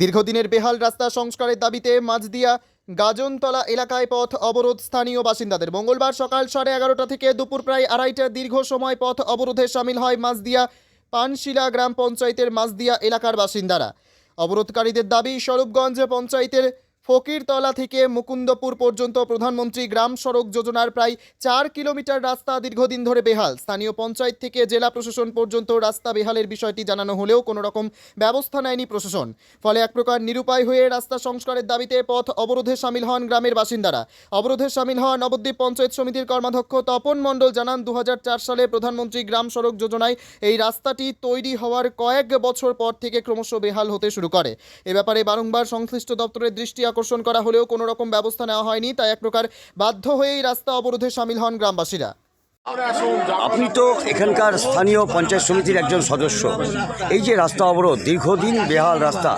দীর্ঘদিনের বেহাল রাস্তা সংস্কারের দাবিতে মাঝদিয়া গাজনতলা এলাকায় পথ অবরোধ স্থানীয় বাসিন্দাদের। মঙ্গলবার সকাল 11:30 থেকে দুপুর প্রায় 2:30 দীর্ঘ সময় পথ অবরোধে সামিল হয় মাঝদিয়া পানশিলা গ্রাম পঞ্চায়েতের মাঝদিয়া এলাকার বাসিন্দারা। অবরোধকারীদের দাবি, স্বরূপগঞ্জ পঞ্চায়েতের ফকিরতলা থেকে মুকুন্দপুর পর্যন্ত প্রধানমন্ত্রী গ্রাম সড়ক যোজনার প্রায় 4 কিলোমিটার রাস্তা দীর্ঘদিন ধরে বেহাল। স্থানীয় পঞ্চায়েত থেকে জেলা প্রশাসন পর্যন্ত রাস্তা বেহালের বিষয়টি জানানো হলেও কোনো রকম ব্যবস্থা নেয়নি প্রশাসন। ফলে এক প্রকার নিরুপায় হয়ে রাস্তা সংস্কারের দাবিতে পথ অবরোধে সামিল হন গ্রামের বাসিন্দারা। অবরোধে সামিল হওয়া নবদ্বীপ পঞ্চায়েত সমিতির কর্মাধ্যক্ষ তপন মণ্ডল জানান, 2004 সালে প্রধানমন্ত্রী গ্রাম সড়ক যোজনায় এই রাস্তাটি তৈরি হওয়ার কয়েক বছর পর থেকে ক্রমশ বেহাল হতে শুরু করে। এ ব্যাপারে বারংবার সংশ্লিষ্ট দপ্তরের দৃষ্টি আকর্ষণ করা হলেও কোনো রকম ব্যবস্থা নেওয়া হয়নি। তাই এক প্রকার বাধ্য হয়েই রাস্তা অবরোধে সামিল হন গ্রামবাসীরা। আপনি তো এখানকার স্থানীয় পঞ্চায়েত সমিতির একজন সদস্য। এই যে রাস্তা অবরোধ, দীর্ঘদিন বেহাল রাস্তা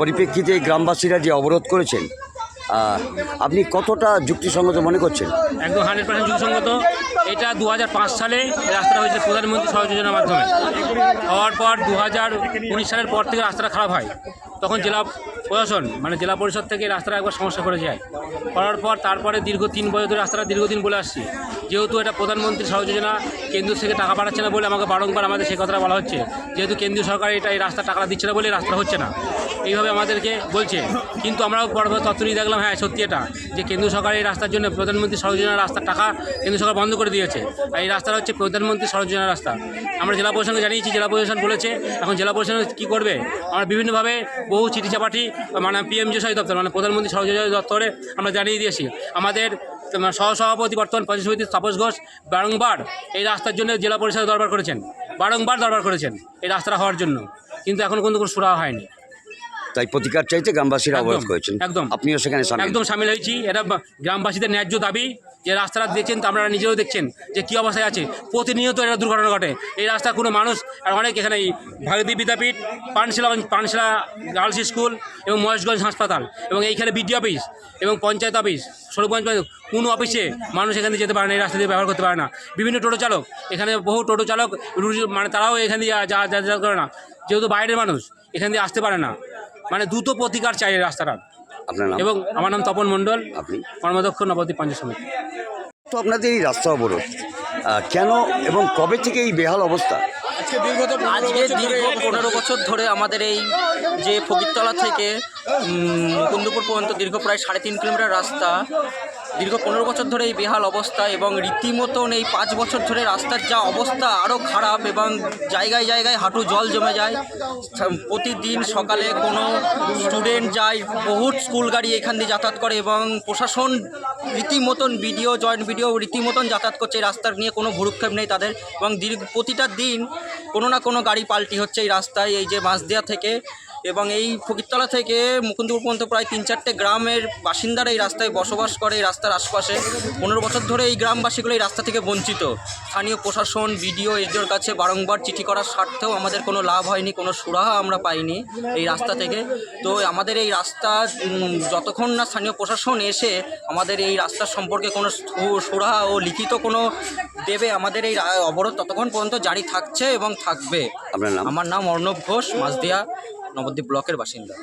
পরিপ্রেক্ষিতে গ্রামবাসীরা যে অবরোধ করেছেন, আপনি কতটা যুক্তিসঙ্গত মনে করছেন? একদম 100% যুক্তিসঙ্গত। এটা 2005 সালে রাস্তাটা হয়েছিল প্রধানমন্ত্রী সড়ক যোজনার মাধ্যমে। হওয়ার পর 2019 সালের পর থেকে রাস্তাটা খারাপ হয়। তখন জেলা প্রশাসন জেলা পরিষদ থেকে রাস্তাটা একবার সমস্যা করে যায়। করার পর তারপরে দীর্ঘ 3 বছর ধরে রাস্তাটা দীর্ঘদিন বলে আসছি, যেহেতু এটা প্রধানমন্ত্রী সড়ক যোজনা কেন্দ্র থেকে টাকা পাঠাচ্ছে না বলে আমাকে বারংবার আমাদের সেই কথাটা বলা হচ্ছে, যেহেতু কেন্দ্রীয় সরকার এই রাস্তার টাকা দিচ্ছে না বলে রাস্তা হচ্ছে না, এইভাবে আমাদেরকে বলছে। কিন্তু আমরাও বড় তথ্য নিয়ে দেখলাম, হ্যাঁ সত্যি এটা, যে কেন্দ্রীয় সরকার এই রাস্তার জন্য প্রধানমন্ত্রী সড়ক যোজনার রাস্তার টাকা কেন্দ্র সরকার বন্ধ করে দিয়েছে। আর এই রাস্তাটা হচ্ছে প্রধানমন্ত্রী সড়ক যোজনার রাস্তা। আমরা জেলা প্রশাসনকে জানিয়েছি, জেলা প্রশাসন বলেছে এখন জেলা প্রশাসন কী করবে। আমরা বিভিন্নভাবে বহু চিঠি চাপাঠি পিএমজিএসওয়াই দপ্তর প্রধানমন্ত্রী সড়ক যোজনা দপ্তরে আমরা জানিয়ে দিয়েছি। আমাদের সহসভাপতি বর্তমান পঞ্চায়েত সমিতি তাপস ঘোষ বারংবার এই রাস্তার জন্য জেলা পরিষদে বারংবার দরবার করেছেন এই রাস্তাটা হওয়ার জন্য, কিন্তু এখনও কিন্তু কোনো সুরাহা হয়নি। তাই প্রতিকার চাইতে গ্রামবাসীরা অবরোধ করেছেন। একদম আপনিও সেখানে একদম সামিল হয়েছি। এটা গ্রামবাসীদের ন্যায্য দাবি, যে রাস্তাটা দেখছেন তো আপনারা নিজেও দেখছেন যে কী অবস্থায় আছে। প্রতিনিয়ত এটা দুর্ঘটনা ঘটে এই রাস্তা। কোনো মানুষ আর অনেক এখানে ভারতী বিদ্যাপীঠ, পানশিলা গার্লস স্কুল এবং মহেশগঞ্জ হাসপাতাল এবং এইখানে বিডিও অফিস এবং পঞ্চায়েত অফিস, স্বরূপগঞ্জ কোনো অফিসে মানুষ এখানে যেতে পারে না, এই রাস্তা দিয়ে ব্যবহার করতে পারে না। বিভিন্ন টোটো চালক, এখানে বহু টোটো চালক তারাও এখান দিয়ে যা করে না, যেহেতু বাইরের মানুষ এখান দিয়ে আসতে পারে না। দ্রুত প্রতিকার চাই এই রাস্তাটা। আপনার নাম? এবং আমার নাম তপন মণ্ডল, আপনি কর্মাধ্যক্ষ নবদ্বীপ পঞ্চায়েত সমিতি। তো আপনাদের এই রাস্তা অবরোধ কেন এবং কবে থেকে এই বেহাল অবস্থা? আজকে দীর্ঘ 15 বছর ধরে আমাদের এই যে ফকিরতলা থেকে মুকুন্দপুর পর্যন্ত দীর্ঘ প্রায় 3.5 কিলোমিটার রাস্তা, দীর্ঘ 15 বছর ধরে এই বেহাল অবস্থা। এবং রীতিমতন এই 5 বছর ধরে রাস্তার যা অবস্থা আরও খারাপ, এবং জায়গায় জায়গায় হাঁটু জল জমে যায়। প্রতিদিন সকালে কোনো স্টুডেন্ট যায়, বহুত স্কুল গাড়ি এখান দিয়ে যাতায়াত করে, এবং প্রশাসন রীতিমতন জয়েন্ট ভিডিও রীতিমতন যাতায়াত করছে। এই রাস্তার নিয়ে কোনো ভ্রুক্ষেপ নেই তাদের, এবং প্রতিটা দিন কোনো না কোনো গাড়ি পাল্টি হচ্ছে এই রাস্তায়। এই যে মাঝদিয়া থেকে এবং এই ফকিরতলা থেকে মুকুন্দপুর পর্যন্ত প্রায় 3-4টে গ্রামের বাসিন্দারা এই রাস্তায় বসবাস করে, এই রাস্তার আশপাশে। 15 বছর ধরে এই গ্রামবাসীগুলো এই রাস্তা থেকে বঞ্চিত। স্থানীয় প্রশাসন, বিডিও, এসডিওর কাছে বারংবার চিঠি করার স্বার্থেও আমাদের কোনো লাভ হয়নি, কোনো সুরাহা আমরা পাইনি এই রাস্তা থেকে। তো আমাদের এই রাস্তা যতক্ষণ না স্থানীয় প্রশাসন এসে আমাদের এই রাস্তার সম্পর্কে কোনো সুরাহা ও লিখিত কোনো দেবে, আমাদের এই অবরোধ ততক্ষণ পর্যন্ত জারি থাকছে এবং থাকবে। আপনার নাম? আমার নাম অর্ণব ঘোষ, মাঝদিয়া নবদ্বীপ ব্লকের বাসিন্দা।